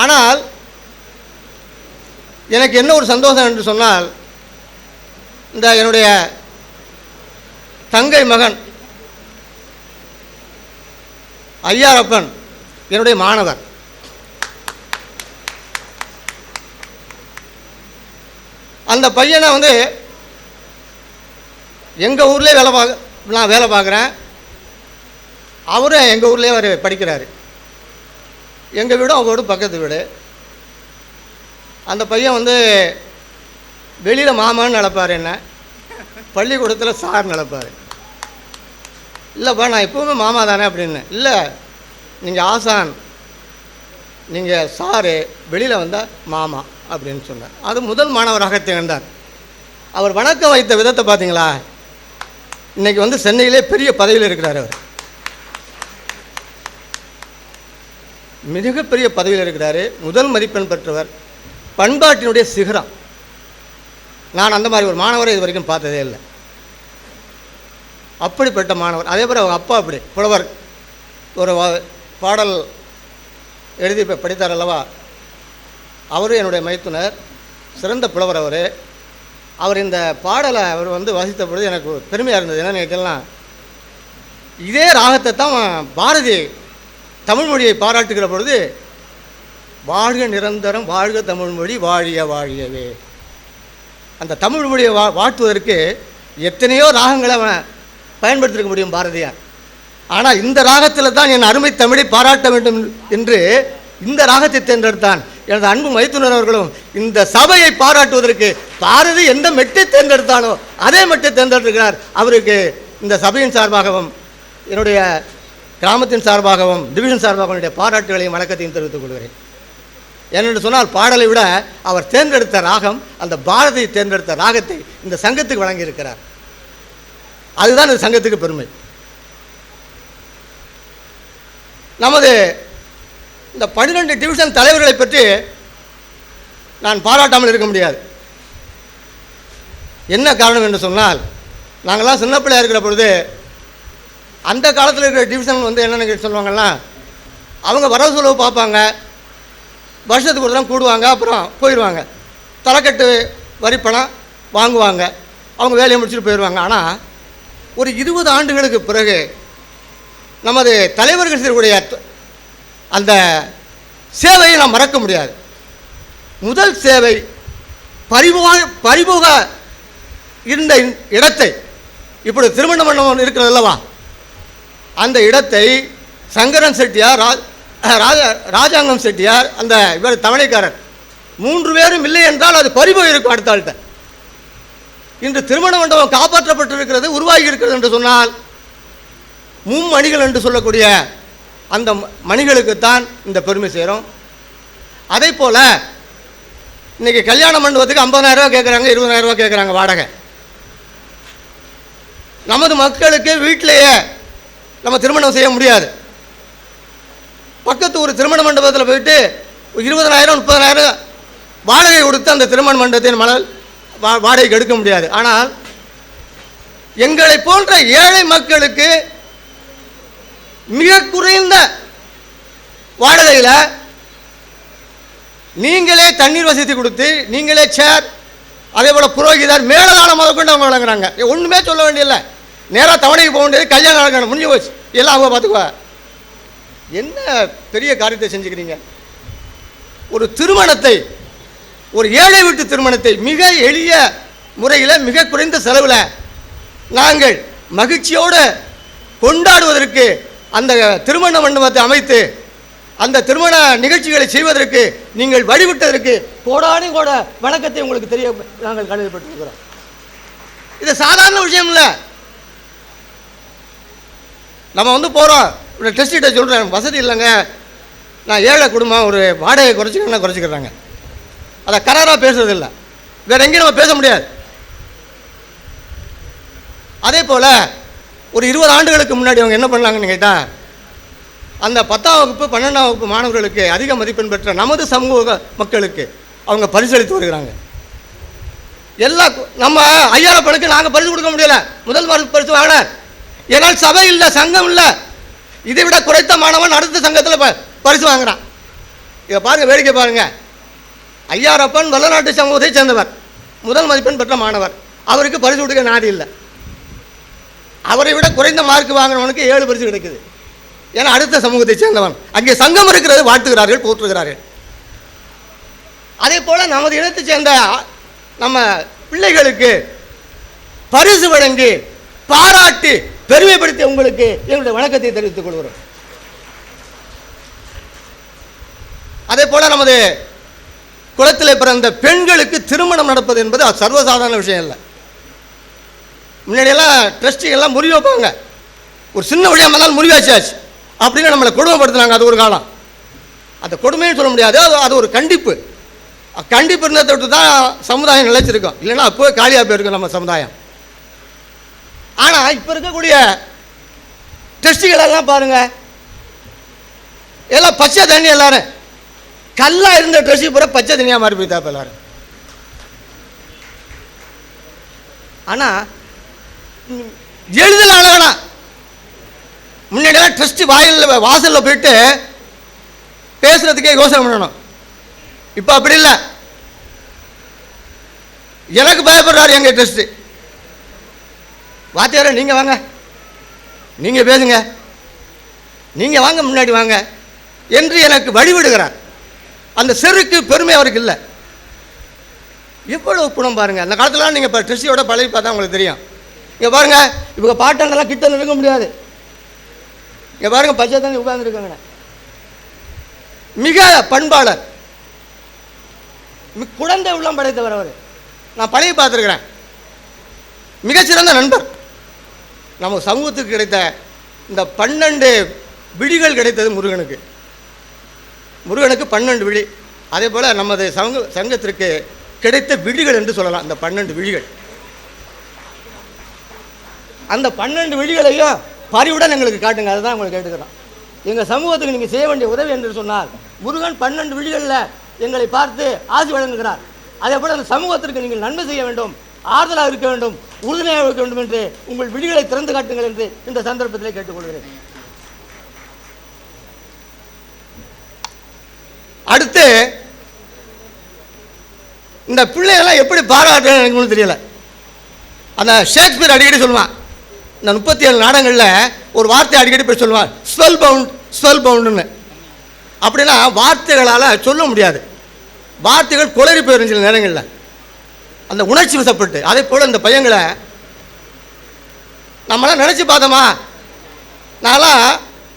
ஆனால் எனக்கு என்ன ஒரு சந்தோஷம் என்று சொன்னால், இந்த என்னுடைய தங்கை மகன் ஐயாரப்பன் என்னுடைய மாணவர். அந்த பையனை வந்து எங்கள் ஊர்லேயே நான் வேலை பார்க்குறேன். அவரும் எங்கள் ஊர்லேயே அவர் படிக்கிறார். எங்கள் வீடும் அவங்க வீடும் பக்கத்து வீடு. அந்த பையன் வந்து வெளியில் மாமான்னு நினைப்பார், என்ன பள்ளிக்கூடத்தில் சார் நினைப்பார். இல்லைப்பா நான் எப்போவுமே மாமா தானே அப்படின்னு. இல்லை, நீங்கள் ஆசான், நீங்கள் சாரு, வெளியில் வந்தால் மாமா அப்படின்னு சொன்னார். அது முதல் மாணவராக திகழ்ந்தார். அவர் வணக்கம் வைத்த விதத்தை பார்த்தீங்களா? இன்றைக்கி வந்து சென்னையிலே பெரிய பதவியில் இருக்கிறார். அவர் மிகப்பெரிய பதவியில் இருக்கிறார். முதல் மதிப்பெண் பெற்றவர், பண்பாட்டினுடைய சிகரம். நான் அந்த மாதிரி ஒரு மாணவரை இது வரைக்கும் பார்த்ததே இல்லை. அப்படிப்பட்ட மாணவர். அதே போல் அவங்க அப்பா அப்படி புலவர், ஒரு பாடல் எழுதி படித்தார் அல்லவா, அவரும் என்னுடைய மைத்துனர், சிறந்த புலவர். அவர் இந்த பாடலை அவர் வந்து வாசித்த பொழுது எனக்கு பெருமையாக இருந்தது. என்னென்னு கேட்டெல்லாம், இதே ராகத்தை தான் பாரதி தமிழ் மொழியை பாராட்டுகிற பொழுது, வாழ்க நிரந்தரம் வாழ்க தமிழ்மொழி வாழிய வாழியவே. அந்த தமிழ் மொழியை வாழ்த்துவதற்கு எத்தனையோ ராகங்களை அவன் பயன்படுத்திருக்க முடியும் பாரதியார். ஆனால் இந்த ராகத்தில் தான் என் அருமை தமிழை பாராட்ட வேண்டும் என்று இந்த ராகத்தை தேர்ந்தெடுத்தான். எனது அன்பு மைத்துனர் அவர்களும் இந்த சபையை பாராட்டுவதற்கு பாரதி எந்த மெட்டை தேர்ந்தெடுத்தானோ அதே மெட்டை தேர்ந்தெடுக்கிறார். அவருக்கு இந்த சபையின் சார்பாகவும் என்னுடைய கிராமத்தின் சார்பாகவும் டிவிஷன் சார்பாகவும் என்னுடைய பாராட்டுகளையும் வணக்கத்தையும் தெரிவித்துக் கொள்கிறேன். ஏனென்று சொன்னால், பாடலை விட அவர் தேர்ந்தெடுத்த ராகம், அந்த பாரதி தேர்ந்தெடுத்த ராகத்தை இந்த சங்கத்துக்கு வழங்கியிருக்கிறார். அதுதான் இந்த சங்கத்துக்கு பெருமை. நமது இந்த 12 டிவிஷன் தலைவர்களை பற்றி நான் பாராட்டாமல் இருக்க முடியாது. என்ன காரணம் என்று சொன்னால், நாங்கள்லாம் சின்ன பிள்ளையாக இருக்கிற பொழுது அந்த காலத்தில் இருக்கிற டிவிஷன் வந்து என்னென்னு சொல்லுவாங்கன்னா, அவங்க வரவு செலவு பார்ப்பாங்க, வருஷத்துக்கு ஒரு தரம் கூடுவாங்க, அப்புறம் போயிடுவாங்க. தலைக்கட்டு வரி பணம் வாங்குவாங்க, அவங்க வேலையை முடிச்சுட்டு போயிடுவாங்க. ஆனால் ஒரு 20 ஆண்டுகளுக்கு பிறகு நமது தலைவர்கள் செய்யக்கூடிய அந்த சேவையை நாம் மறக்க முடியாது. முதல் சேவை பரிபோக இருந்த இடத்தை, இப்படி திருமண மண்டபம் இருக்கிறது அல்லவா, அந்த இடத்தை சங்கரன் செட்டியார், ராஜாங்கம் செட்டியார், அந்த இவர் தவணைக்காரர் 3 பேரும் இல்லை என்றால் அது பறிபோய் இருக்கும் அடுத்த ஆள்கிட்ட. இன்று திருமண மண்டபம் காப்பாற்றப்பட்டிருக்கிறது, உருவாகி இருக்கிறது என்று சொன்னால், மும்மணிகள் என்று சொல்லக்கூடிய அந்த மணிகளுக்குத்தான் இந்த பெருமை சேரும். அதே போல் இன்றைக்கி கல்யாண மண்டபத்துக்கு 50,000 ரூபா கேட்குறாங்க, 20,000 ரூபா கேட்குறாங்க வாடகை. நமது மக்களுக்கு வீட்டிலேயே நம்ம திருமணம் செய்ய முடியாது. பக்கத்து ஒரு திருமண மண்டபத்தில் போயிட்டு 20,000 30,000 வாடகை கொடுத்து அந்த திருமண மண்டபத்தின் வாடகைக்கு எடுக்க முடியாது. ஆனால் எங்களை போன்ற ஏழை மக்களுக்கு மிக குறைந்த வாடகையில் நீங்களே தண்ணீர் வசதி கொடுத்து, நீங்களே சேர், அதே போல் புரோகிதர், மேலதாளம் முத கொண்டு அவங்க வழங்குறாங்க. ஒன்றுமே சொல்ல வேண்டியதில்லை. நேராக தவணைக்கு போக வேண்டியது, கல்யாணம் நடக்கணும், முடிஞ்சு போச்சு, எல்லாம் அவங்க பார்த்துக்குவா. என்ன பெரிய காரியத்தை செஞ்சுக்கிறீங்க. ஒரு திருமணத்தை, ஒரு ஏழை வீட்டு திருமணத்தை மிக எளிய முறையில் மிக குறைந்த செலவில் நாங்கள் மகிழ்ச்சியோடு கொண்டாடுவதற்கு அந்த திருமண மண்டபத்தை அமைத்து அந்த திருமண நிகழ்ச்சிகளை செய்வதற்கு நீங்கள் வழிவிட்டதற்கு கோடானு கூட வணக்கத்தை உங்களுக்கு தெரிய நாங்கள் கடமைப்பட்டிருக்கிறோம். இது சாதாரண விஷயம் இல்லை. நம்ம வந்து போகிறோம், ஒரு டெஸ்ட்டிட்ட சொல்கிறேன், வசதி இல்லைங்க, நான் ஏழை குடும்பம், ஒரு வாடகை குறைச்சிக்கணும்னா குறைச்சிக்கிறாங்க. அதை கராராக பேசுறதில்லை, வேறு எங்கேயும் நம்ம பேச முடியாது. அதே போல் ஒரு 20 ஆண்டுகளுக்கு முன்னாடி அவங்க என்ன பண்ணாங்கன்னு கேட்டால், அந்த 10ஆம் வகுப்பு 12ஆம் வகுப்பு மாணவர்களுக்கு அதிக மதிப்பெண் பெற்ற நமது சமூக மக்களுக்கு அவங்க பரிசளித்து வருகிறாங்க. எல்லா நம்ம ஐயாரப்பனுக்கு நாங்கள் பரிசு கொடுக்க முடியலை, முதல் பரிசு வாங்கினார். ஏன்னால் சபை இல்லை, சங்கம் இல்லை. இதை விட குறைத்த மாணவன் அடுத்த சங்கத்தில் பரிசு வாங்குறான். இதை பாருங்கள், வேடிக்கை பாருங்கள். ஐயாரப்பன் வல்லநாட்டு சமூகத்தை சேர்ந்தவர், முதல் மதிப்பெண் பெற்ற மாணவர். அவருக்கு பரிசு கொடுக்க நாதி இல்லை. அவரை விட குறைந்த மார்க் வாங்கினவனுக்கு 7 பரிசு கிடைக்குது. ஏன்னா அடுத்த சமூகத்தை சேர்ந்தவன். அங்கே சங்கம் இருக்கிறது, வாழ்த்துகிறார்கள், போற்றுகிறார்கள். அதே போல் நமது இனத்தை சேர்ந்த நம்ம பிள்ளைகளுக்கு பரிசு வழங்கி பாராட்டி பெருமைப்படுத்திய உங்களுக்கு எங்களுடைய வணக்கத்தை தெரிவித்துக் கொள்கிறோம். அதே போல் நமது குலத்தில் பிறந்த பெண்களுக்கு திருமணம் நடப்பது என்பது சர்வசாதாரண விஷயம் இல்லை. முன்னாடியெல்லாம் ட்ரஸ்டிகள்லாம் முறிவு வைப்பாங்க. ஒரு சின்ன விஷயம் இருந்தாலும் முறிவாச்சாச்சு அப்படின்னு நம்மளை கொடுமைப்படுத்துனாங்க. அது ஒரு காலம். அந்த கொடுமைன்னு சொல்ல முடியாது, அது ஒரு கண்டிப்பு. கண்டிப்பு இருந்ததை விட்டு தான் சமுதாயம் நிலைச்சிருக்கோம். இல்லைன்னா அப்போவே காலியாக போயிருக்கும் நம்ம சமுதாயம். ஆனால் இப்போ இருக்கக்கூடிய ட்ரஸ்டிகளெல்லாம் பாருங்கள், எல்லாம் பச்சை தண்ணி. எல்லாரும் கல்லாக இருந்த ட்ரெஸ்ஸு பூரா பச்சை தண்ணியாக மாறி போய் தாப்ப எல்லாரும். ஆனால் எளிதில் அழகனா முன்னாடியெல்லாம் ட்ரஸ்ட் வாசலில் போயிட்டு பேசுறதுக்கே யோசனை பண்ணணும். இப்போ அப்படி இல்லை. எனக்கு பயப்படுறாரு எங்கள் ட்ரஸ்ட்டு. வாத்தியார நீங்கள் வாங்க, நீங்கள் பேசுங்க, நீங்கள் வாங்க, முன்னாடி வாங்க என்று எனக்கு வழிவிடுகிறார். அந்த செருக்கு பெருமை அவருக்கு இல்லை. எவ்வளவு குணம் பாருங்கள். அந்த காலத்தில் நீங்கள் இப்போ ட்ரெஸ்ஸியோட பழகி பார்த்தா உங்களுக்கு தெரியும். இங்கே பாருங்கள், இப்போ பாட்டாண்டெல்லாம் கிட்ட நிற்க முடியாது. இங்கே பாருங்கள், பச்சை தண்ணி உட்கார்ந்துருக்காங்க. மிக பண்பாளர், குழந்தை உள்ளம் படைத்தவர் அவர். நான் பழகி பார்த்துருக்கிறேன். மிகச்சிறந்த நண்பர். நம்ம சமூகத்துக்கு கிடைத்த இந்த 12 விழிகள் கிடைத்தது முருகனுக்கு. 12 விழி. அதே போல் நமது சங்கத்திற்கு கிடைத்த விழிகள் என்று சொல்லலாம். அந்த 12 விழிகள், அந்த 12 விழிகளையும் பரிவுடன் எங்களுக்கு காட்டுங்க. அதுதான் உங்களுக்கு கேட்டுக்கிறோம். எங்கள் சமூகத்துக்கு நீங்கள் செய்ய வேண்டிய உதவி என்று சொன்னால், முருகன் 12 விழிகளில் எங்களை பார்த்து ஆசி வழங்குகிறார். அதே போல் அந்த சமூகத்திற்கு நீங்கள் நன்மை செய்ய வேண்டும், ஆறுதலாக இருக்க வேண்டும், உறுதுணையாக இருக்க வேண்டும் என்று உங்கள் விழிகளை திறந்து காட்டுங்கள் என்று இந்த சந்தர்ப்பத்திலே கேட்டுக்கொள்கிறேன். அடுத்து இந்த பிள்ளைகள்லாம் எப்படி பாராட்டுன்னு எனக்கு ஒன்றும் தெரியலை. அந்த ஷேக்ஸ்பியர் அடிக்கடி சொல்லுவான், இந்த 37 நாடகங்களில் ஒரு வார்த்தை அடிக்கடி போய் சொல்லுவான், ஸ்வெல் பவுண்டுன்னு. அப்படின்னா வார்த்தைகளால் சொல்ல முடியாது, வார்த்தைகள் குளறி போயிடும் சில நேரங்களில், அந்த உணர்ச்சி வசப்பட்டு. அதே போல் இந்த பையங்களை நம்மளாம் நினச்சி பார்த்தோமா? நான்லாம்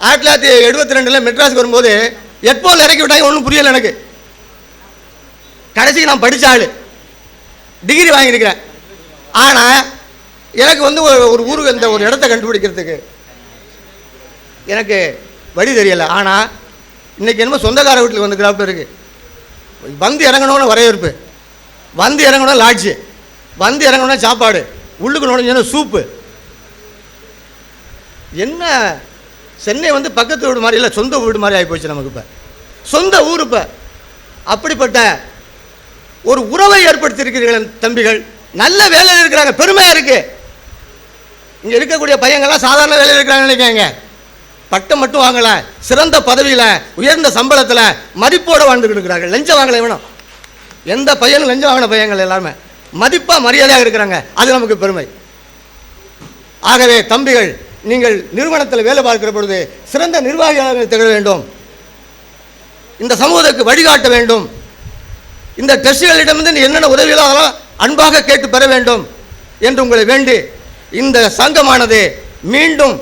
1972 மெட்ராஸுக்கு வரும்போது ஹெட்போன் இறக்கி விட்டாங்க. ஒன்றும் புரியலை எனக்கு. கடைசிக்கு நான் படித்த ஆள், டிகிரி வாங்கியிருக்கிறேன். ஆனால் எனக்கு ஒரு ஊருக்கு இந்த ஒரு இடத்த கண்டுபிடிக்கிறதுக்கு எனக்கு வழி தெரியலை. ஆனால் இன்றைக்கி என்னமோ சொந்தக்கார வீட்டில் வந்துக்கிறாப்பு இருக்குது. வந்து இறங்கணும்னு வரவேற்பு, வந்து இறங்கணும் லாட்ஜு, வந்து இறங்கணும் சாப்பாடு, உள்ளுக்கு நுழைஞ்சோன்னா சூப்பு. என்ன சென்னை பக்கத்து வீடு மாதிரி இல்லை, சொந்த வீடு மாதிரி ஆகிப்போச்சு நமக்கு. இப்போ சொந்த ஊர். இப்போ அப்படிப்பட்ட ஒரு உறவை ஏற்படுத்தியிருக்கிறீர்கள் தம்பிகள். நல்ல வேலையில் இருக்கிறாங்க, பெருமையாக இருக்குது. இங்கே இருக்கக்கூடிய பையங்கள்லாம் சாதாரண வேலையில் இருக்கிறாங்க நினைக்காங்க. பட்டம் மட்டும் வாங்கலை, சிறந்த பதவியில், உயர்ந்த சம்பளத்தில், மதிப்போடு வாழ்ந்துக்கிட்டு இருக்கிறார்கள். லஞ்சம் வாங்கலை வேணும். எந்த பையனும் லஞ்சம் வாங்கின பையங்கள் எல்லாருமே மதிப்பாக மரியாதையாக இருக்கிறாங்க. அது நமக்கு பெருமை. ஆகவே தம்பிகள், நீங்கள் நிறுவனத்தில் வேலை பார்க்கிற பொழுது சிறந்த நிர்வாகியாக திகழ வேண்டும், இந்த சமூகத்துக்கு வழிகாட்ட வேண்டும். இந்த ட்ரஸ்டிகளிடமிருந்து என்னென்ன உதவிகளோ அதெல்லாம் அன்பாக கேட்டு பெற வேண்டும் என்று உங்களை வேண்டி, இந்த சங்கமானது மீண்டும்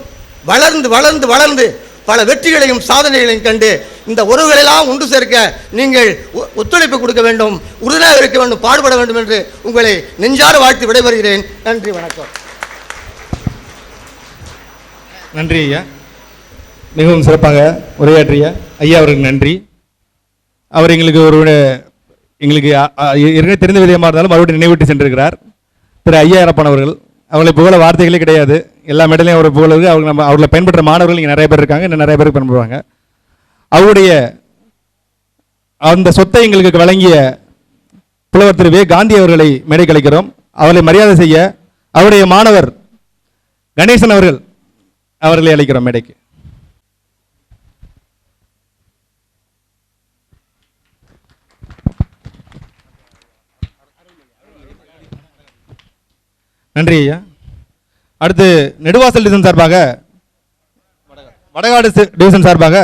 வளர்ந்து வளர்ந்து வளர்ந்து பல வெற்றிகளையும் சாதனைகளையும் கண்டு இந்த உறவுகளெல்லாம் ஒன்று சேர்க்க நீங்கள் ஒத்துழைப்பு கொடுக்க வேண்டும், உறுதியாக இருக்க வேண்டும், பாடுபட வேண்டும் என்று உங்களை நெஞ்சார வாழ்த்து விடைபெறுகிறேன். நன்றி, வணக்கம். நன்றி ஐயா, மிகவும் சிறப்பாக உரையாற்றிய ஐயா அவருக்கு நன்றி. அவர் எங்களுக்கு ஏற்கனவே தெரிந்த விதமாக இருந்தாலும் மறுபடியும் நினைவிட்டு சென்றிருக்கிறார். திரு ஐயாயிரப்பன் அவர்கள், அவர்களை புகழ வார்த்தைகளே கிடையாது. எல்லா மேடையிலையும் அவரை புகழுக்கு அவர்களை பயன்படுற மாணவர்கள் இங்கே நிறைய பேர் இருக்காங்க, இன்னும் நிறைய பேருக்கு பயன்படுவாங்க. அவருடைய அந்த சொத்தை எங்களுக்கு வழங்கிய புலவர் திரு வே. காந்தி அவர்களை மேடைக்கு அழைக்கிறோம். அவர்களை மரியாதை செய்ய அவருடைய மாணவர் கணேசன் அவர்களை அழைக்கிறோம் மேடைக்கு. நன்றி ஐயா. அடுத்து நெடுவாசல் டிவிஷன் சார்பாக, வடகாடு டிவிஷன் சார்பாக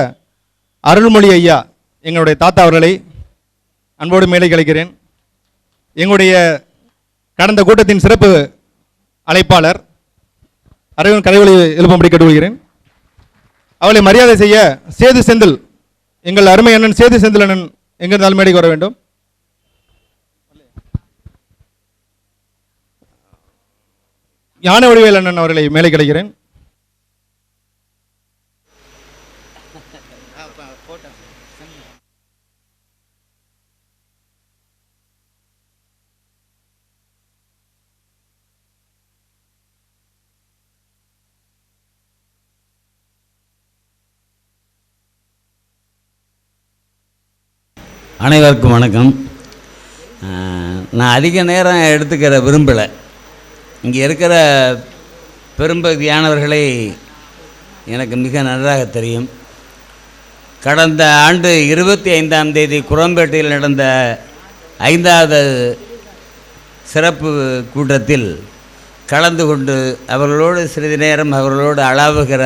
அருள்மொழி ஐயா எங்களுடைய தாத்தா அவர்களை அன்போடு மேலே கலைக்கிறேன். எங்களுடைய கடந்த கூட்டத்தின் சிறப்பு அழைப்பாளர் அரவிந்த் கலைவழி எழுப்பும்படி கேட்டுக்கொள்கிறேன். அவளை மரியாதை செய்ய சேது செந்தில், எங்கள் அருமை அண்ணன் சேது செந்தில் அண்ணன் எங்கிருந்தாலும் மேடைக்கு வர வேண்டும். ஞான வடிவேல் அண்ணன் அவர்களை மேலே கிடைக்கிறேன். அனைவருக்கும் வணக்கம். நான் அதிக நேரம் எடுத்துக்கிற விரும்பலை. இங்கே இருக்கிற பெரும்பகுதியானவர்களை எனக்கு மிக நன்றாக தெரியும். கடந்த ஆண்டு 25ஆம் தேதி குரம்பேட்டையில் நடந்த 5வது சிறப்பு கூட்டத்தில் கலந்து கொண்டு அவர்களோடு சிறிது நேரம் அவர்களோடு அளவுகிற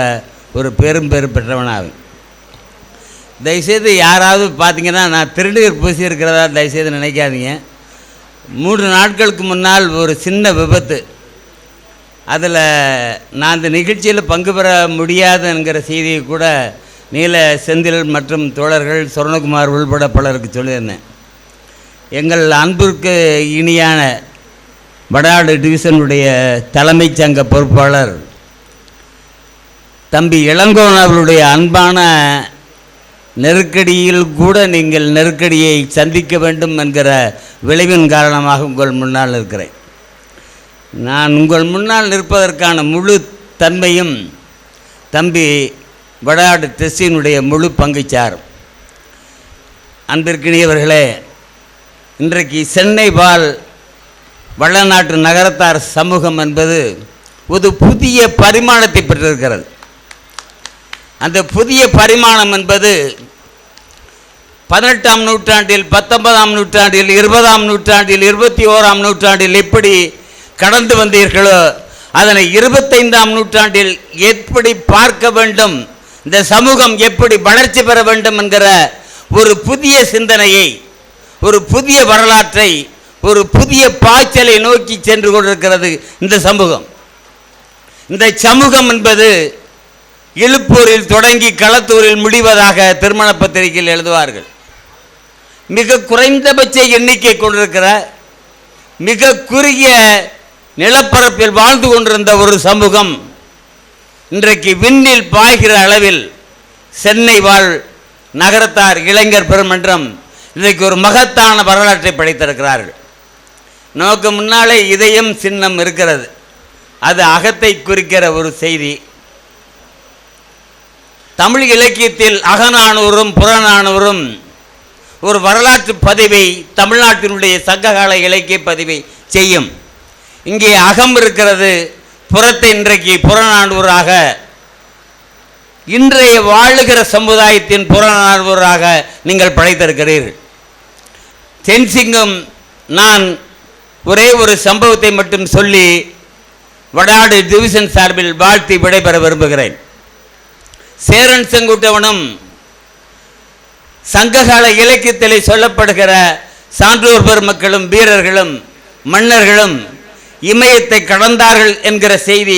ஒரு பெரும் பேர் பெற்றவனாகும். தயவுசெய்து யாராவது பார்த்தீங்கன்னா நான் திருநீர் பூசி இருக்கிறதா தயவுசெய்து நினைக்காதீங்க. 3 நாட்களுக்கு முன்னால் ஒரு சின்ன விபத்து, அதில் நான் அந்த நிகழ்ச்சியில் பங்கு பெற முடியாதுங்கிற செய்தியை கூட நீல செந்தில் மற்றும் தோழர்கள் சொர்ணகுமார் உள்பட பலருக்கு சொல்லியிருந்தேன். எங்கள் அன்பிற்கு இனியான வடநாடு டிவிஷனுடைய தலைமைச் சங்க பொறுப்பாளர் தம்பி இளங்கோவன் அவர்களுடைய அன்பான நெருக்கடியில் கூட நீங்கள் நெருக்கடியை சந்திக்க வேண்டும் என்கிற விளைவின் காரணமாக உங்கள் முன்னால் இருக்கிறேன். நான் உங்கள் முன்னால் நிற்பதற்கான முழு தன்மையும் தம்பி வடநாடு டெஸ்டினுடைய முழு பங்கை சாரும். அன்பிற்கினியவர்களே, இன்றைக்கு சென்னை வாழ் வடநாட்டு நகரத்தார் சமூகம் என்பது ஒரு புதிய பரிமாணத்தை பெற்றிருக்கிறது. அந்த புதிய பரிமாணம் என்பது 18ஆம் நூற்றாண்டில், 19ஆம் நூற்றாண்டில், 20ஆம் நூற்றாண்டில், 21ஆம் நூற்றாண்டில் எப்படி கடந்து வந்தீர்களோ அதனை 25ஆம் நூற்றாண்டில் எப்படி பார்க்க வேண்டும், இந்த சமூகம் எப்படி வளர்ச்சி பெற வேண்டும் என்கிற ஒரு புதிய சிந்தனையை, ஒரு புதிய வரலாற்றை, ஒரு புதிய பாய்ச்சலை நோக்கி சென்று கொண்டிருக்கிறது இந்த சமூகம். இந்த சமூகம் என்பது இழுப்பூரில் தொடங்கி களத்தூரில் முடிவதாக திருமண பத்திரிகையில் எழுதுவார்கள். மிக குறைந்தபட்ச எண்ணிக்கை கொண்டிருக்கிற மிக குறுகிய நிலப்பரப்பில் வாழ்ந்து கொண்டிருந்த ஒரு சமூகம் இன்றைக்கு விண்ணில் பாய்கிற அளவில் சென்னை வாழ் நகரத்தார் இளைஞர் பெருமன்றம் இன்றைக்கு ஒரு மகத்தான வரலாற்றை படைத்திருக்கிறார்கள். நமக்கு முன்னாலே இதயம் சின்னம் இருக்கிறது. அது அகத்தை குறிக்கிற ஒரு செய்தி. தமிழ் இலக்கியத்தில் அகநானூறும் புறநானூறும் ஒரு வரலாற்று பதிவை தமிழ்நாட்டினுடைய சங்ககால இலக்கிய பதிவை செய்யும். இங்கே அகம் இருக்கிறது, புறத்தை இன்றைக்கு புறநானூறாக, இன்றைய வாழுகிற சமுதாயத்தின் புறநானூறாக நீங்கள் படைத்திருக்கிறீர்கள். தென்சிங்கம் நான் ஒரே ஒரு சம்பவத்தை மட்டும் சொல்லி வடநாடு டிவிஷன் சார்பில் வாழ்த்தி விடைபெற விரும்புகிறேன். சேரன் செங்குட்டவனும் சங்ககால இலக்கியத்தில் சொல்லப்படுகிற சான்றோர் பெருமக்களும் வீரர்களும் மன்னர்களும் இமயத்தை கடந்தார்கள் என்கிற செய்தி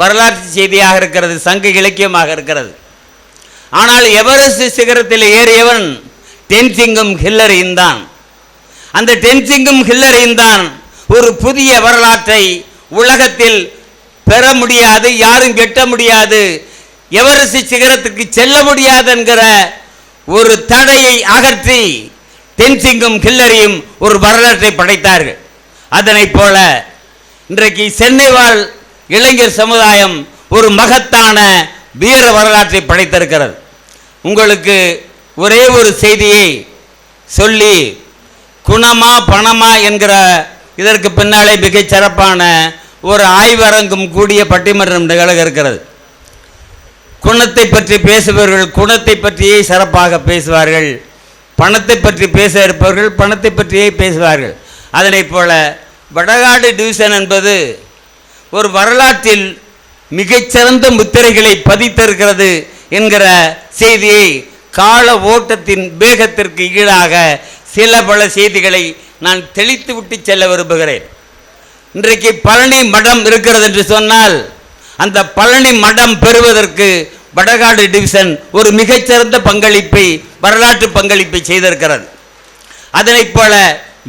வரலாற்று செய்தியாக இருக்கிறது, சங்க இலக்கியமாக இருக்கிறது. ஆனால் எவரெஸ்ட் சிகரத்தில் ஏறியவன் தென்சிங்கம் ஹில்லரியின் தான். அந்த தென்சிங்கம் ஹில்லரியின் தான் ஒரு புதிய வரலாற்றை உலகத்தில் பெற முடியாது, யாரும் கெட்ட முடியாது, எவரெஸ்ட் சிகரத்துக்கு செல்ல முடியாது என்கிற ஒரு தடையை அகற்றி தென்சிங்கம் ஹில்லரியும் ஒரு வரலாற்றை படைத்தார்கள். அதனைப் போல இன்றைக்கு சென்னை வாழ் இளைஞர் சமுதாயம் ஒரு மகத்தான வீர வரலாற்றை படைத்திருக்கிறது. உங்களுக்கு ஒரே ஒரு செய்தியை சொல்லி, குணமா பணமா என்கிற இதற்கு பின்னாலே மிகச் சிறப்பான ஒரு ஆய்வரங்கும் கூடிய பட்டிமன்றம் நிகழ இருக்கிறது. குணத்தை பற்றி பேசுபவர்கள் குணத்தை பற்றியே சிறப்பாக பேசுவார்கள், பணத்தை பற்றி பேச இருப்பவர்கள் பணத்தை பற்றியே பேசுவார்கள். அதனைப் போல வடநாடு டிவிஷன் என்பது ஒரு வரலாற்றில் மிகச்சிறந்த முத்திரைகளை பதித்திருக்கிறது என்கிற செய்தியை கால ஓட்டத்தின் வேகத்திற்கு ஈடாக சில பல செய்திகளை நான் தெளித்து விட்டு செல்ல விரும்புகிறேன். இன்றைக்கு பழனி மடம் இருக்கிறது என்று சொன்னால் அந்த பழனி மடம் பெறுவதற்கு வடகாடு டிவிஷன் ஒரு மிகச்சிறந்த பங்களிப்பை, வரலாற்று பங்களிப்பை செய்திருக்கிறது. அதனைப் போல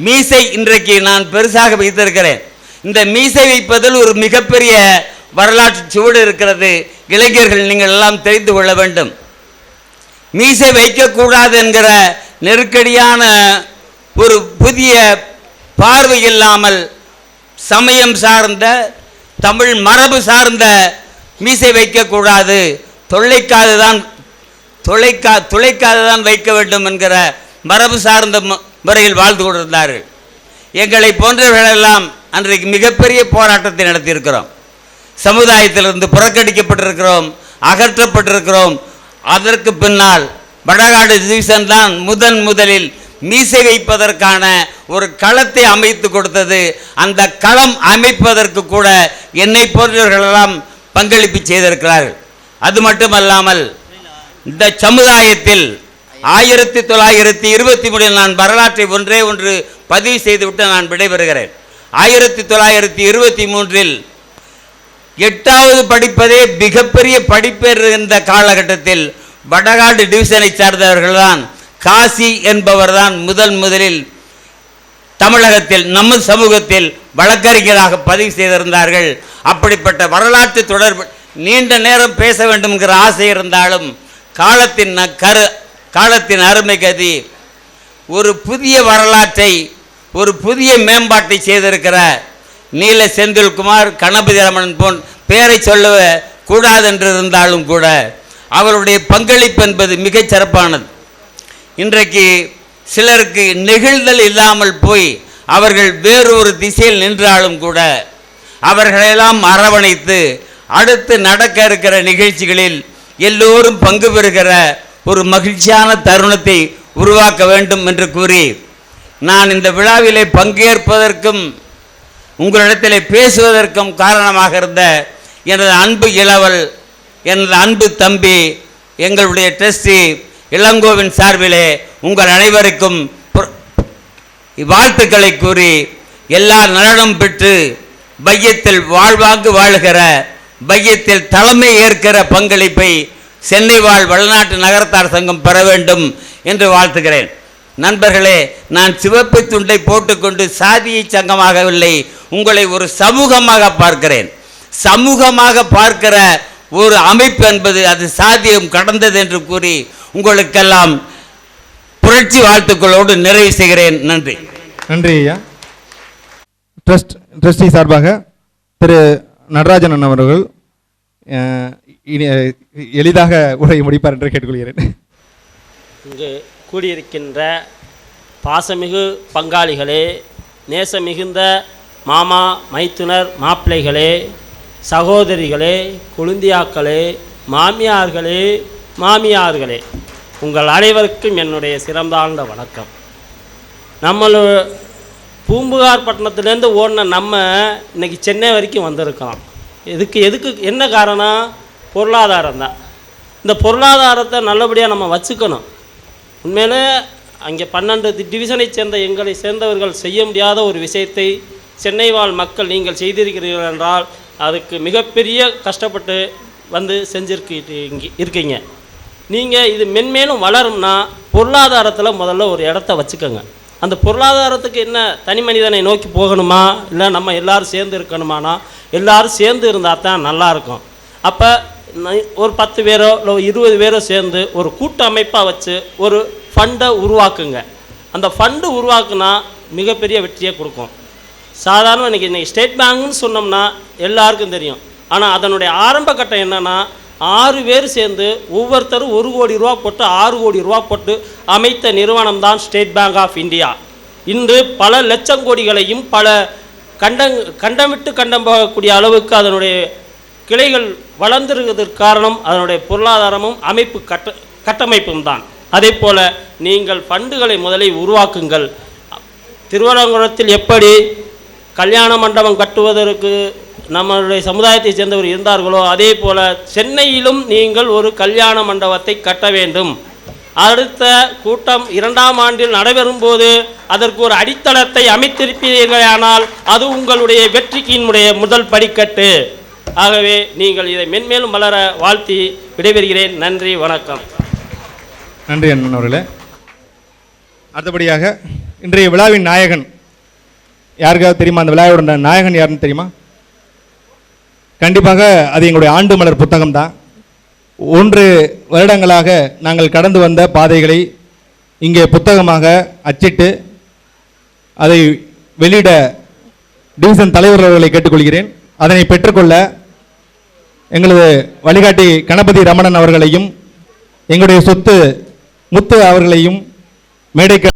மீசை இன்றைக்கு நான் பெருசாக வைத்திருக்கிறேன். இந்த மீசை வைப்பதில் ஒரு மிகப்பெரிய வரலாற்று சுவடு இருக்கிறது. இளைஞர்கள் நீங்கள் எல்லாம் தெரிந்து கொள்ள வேண்டும். மீசை வைக்கக்கூடாது என்கிற நெருக்கடியான ஒரு புதிய பார்வை இல்லாமல் சமயம் சார்ந்த, தமிழ் மரபு சார்ந்த மீசை வைக்கக்கூடாது, துளைக்காதுதான் வைக்க வேண்டும் என்கிற மரபு சார்ந்த முறையில் வாழ்ந்து கொண்டிருந்தார்கள். எங்களை போன்றவர்களெல்லாம் அன்றைக்கு மிகப்பெரிய போராட்டத்தை நடத்தியிருக்கிறோம். சமுதாயத்திலிருந்து புறக்கணிக்கப்பட்டிருக்கிறோம், அகற்றப்பட்டிருக்கிறோம். அதற்கு பின்னால் வடகாடு டிவிஷன் தான் முதலில் மீசை வைப்பதற்கான ஒரு களத்தை அமைத்து கொடுத்தது. அந்த களம் அமைப்பதற்கு கூட என்னை போன்றவர்களெல்லாம் பங்களிப்பு செய்திருக்கிறார்கள். அது மட்டுமல்லாமல் இந்த சமுதாயத்தில் 1923 நான் வரலாற்றை ஒன்று பதிவு செய்துவிட்டு நான் விடைபெறுகிறேன். 1923 8வது படிப்பதே மிகப்பெரிய படிப்பேர் இருந்த காலகட்டத்தில் வடகாடு டிவிஷனை சார்ந்தவர்கள்தான் காசி என்பவர் தான் முதலில் தமிழகத்தில் நம்ம சமூகத்தில் வழக்கறிஞராக பதிவு செய்திருந்தார்கள். அப்படிப்பட்ட வரலாற்று தொடர்பு நீண்ட நேரம் பேச வேண்டும் என்கிற ஆசை இருந்தாலும் காலத்தின் அருமை கதி ஒரு புதிய வரலாற்றை, ஒரு புதிய மேம்பாட்டை செய்திருக்கிற நீல செந்தில்குமார், கணபதி ரமணன் போன் பெயரை சொல்ல கூடாது என்று இருந்தாலும் கூட அவருடைய பங்களிப்பு என்பது மிகச் சிறப்பானது. இன்றைக்கு சிலருக்கு நெகிழ்தல் இல்லாமல் போய் அவர்கள் வேறொரு திசையில் நின்றாலும் கூட அவர்களெல்லாம் அரவணைத்து அடுத்து நடக்க இருக்கிற நிகழ்ச்சிகளில் எல்லோரும் பங்கு பெறுகிற ஒரு மகிழ்ச்சியான தருணத்தை உருவாக்க வேண்டும் என்று கூறி நான் இந்த விழாவிலே பங்கேற்பதற்கும் உங்களிடத்தில் பேசுவதற்கும் காரணமாக இருந்த எனது அன்பு இளவல், எனது அன்பு தம்பி, எங்களுடைய ட்ரஸ்டி இளங்கோவின் சார்பிலே உங்கள் அனைவருக்கும் வாழ்த்துக்களை கூறி எல்லா நலனும் பெற்று பையத்தில் வாழ்வாங்கு வாழுகிற, பையத்தில் தலைமை ஏற்கிற பங்களிப்பை சென்னை வாழ் வளநாட்டு நகரத்தார் சங்கம் பெற வேண்டும் என்று வாழ்த்துகிறேன். நண்பர்களே, நான் சிவப்பு துண்டை போட்டுக்கொண்டு சாதியை சங்கமாகவில்லை, உங்களை ஒரு சமூகமாக பார்க்கிறேன். சமூகமாக பார்க்கிற ஒரு அமைப்பு என்பது அது சாதியம் கடந்தது என்று கூறி உங்களுக்கெல்லாம் புரட்சி வாழ்த்துக்களோடு நிறைவு செய்கிறேன். நன்றி. நன்றி ஐயா. ட்ரஸ்டி சார்பாக திரு நடராஜன் அவர்கள் எளிதாக உரையை முடிப்பார் என்று கேட்டுக்கொள்கிறேன். இங்கு கூடியிருக்கின்ற பாசமிகு பங்காளிகளே, நேசமிகுந்த மாமா, மைத்துனர், மாப்பிள்ளைகளே, சகோதரிகளே, குழுந்தியாக்களே, மாமியார்களே, உங்கள் அனைவருக்கும் என்னுடைய சிறந்தாழ்ந்த வணக்கம். பூம்புகார் பட்டணத்துலேருந்து ஓடின நம்ம இன்றைக்கி சென்னை வரைக்கும் வந்திருக்கோம். எதுக்கு என்ன காரணம்? பொருளாதாரம் தான். இந்த பொருளாதாரத்தை நல்லபடியாக நம்ம வச்சுக்கணும். உண்மையிலே அங்கே 12 டிவிஷனை சேர்ந்த எங்களை சேர்ந்தவர்கள் செய்ய முடியாத ஒரு விஷயத்தை சென்னை வாழ் மக்கள் நீங்கள் செய்திருக்கிறீர்கள் என்றால் அதுக்கு மிகப்பெரிய கஷ்டப்பட்டு வந்து இருக்கீங்க. நீங்கள் இது மென்மேலும் வளரும்னா பொருளாதாரத்தில் முதல்ல ஒரு இடத்த வச்சுக்கோங்க. அந்த பொருளாதாரத்துக்கு என்ன தனி மனிதனை நோக்கி போகணுமா, இல்லை நம்ம எல்லோரும் சேர்ந்து இருக்கணுமானா எல்லோரும் சேர்ந்து இருந்தால் தான் நல்லாயிருக்கும். அப்போ ஒரு 10 பேரோ இல்லை 20 பேரோ சேர்ந்து ஒரு கூட்டு அமைப்பாக வச்சு ஒரு ஃபண்டை உருவாக்குங்க. அந்த ஃபண்டு உருவாக்குனா மிகப்பெரிய வெற்றியை கொடுக்கும். சாதாரண இன்றைக்கி ஸ்டேட் பேங்க்னு சொன்னோம்னா எல்லாருக்கும் தெரியும். ஆனால் அதனுடைய ஆரம்ப கட்டம் என்னென்னா 6 பேர் சேர்ந்து ஒவ்வொருத்தரும் 1 கோடி ரூபா போட்டு 6 கோடி ரூபா போட்டு அமைத்த நிறுவனம் தான் ஸ்டேட் பேங்க் ஆஃப் இந்தியா. இன்று பல லட்சம் கோடிகளையும் பல கண்டம் விட்டு கண்டம் போகக்கூடிய அளவுக்கு அதனுடைய கிளைகள் வளர்ந்திருக்கிறதுக்கு காரணம் அதனுடைய பொருளாதாரமும் கட்டமைப்பும் தான். அதே போல் நீங்கள் ஃபண்டுகளை முதலில் உருவாக்குங்கள். திருவரங்குளத்தில் எப்படி கல்யாண மண்டபம் கட்டுவதற்கு நம்மளுடைய சமுதாயத்தை சேர்ந்தவர் இருந்தார்களோ அதே போல் சென்னையிலும் நீங்கள் ஒரு கல்யாண மண்டபத்தை கட்ட வேண்டும். அடுத்த கூட்டம் 2ஆம் ஆண்டில் நடைபெறும் போது அதற்கு ஒரு அடித்தளத்தை அமைத்திருப்பீர்களானால் அது உங்களுடைய வெற்றிக்கினுடைய முதல் படிக்கட்டு. ஆகவே நீங்கள் இதை மென்மேலும் வளர வாழ்த்தி விடைபெறுகிறேன். நன்றி, வணக்கம். நன்றி அண்ணன் அவர்களே. அடுத்தபடியாக இன்றைய விழாவின் நாயகன் யாருக்காவது தெரியுமா? அந்த விழாவோட நாயகன் யாருன்னு தெரியுமா? கண்டிப்பாக அது எங்களுடைய ஆண்டு மலர் புத்தகம் தான். 1 வருடங்களாக நாங்கள் கடந்து வந்த பாதைகளை இங்கே புத்தகமாக அச்சிட்டு அதை வெளியிட டிவிஷன் தலைவர் அவர்களை கேட்டுக்கொள்கிறேன். அதனை பெற்றுக்கொள்ள எங்களது வழிகாட்டி கணபதி ரமணன் அவர்களையும் எங்களுடைய சொத்து முத்து அவர்களையும் மேடைக்கு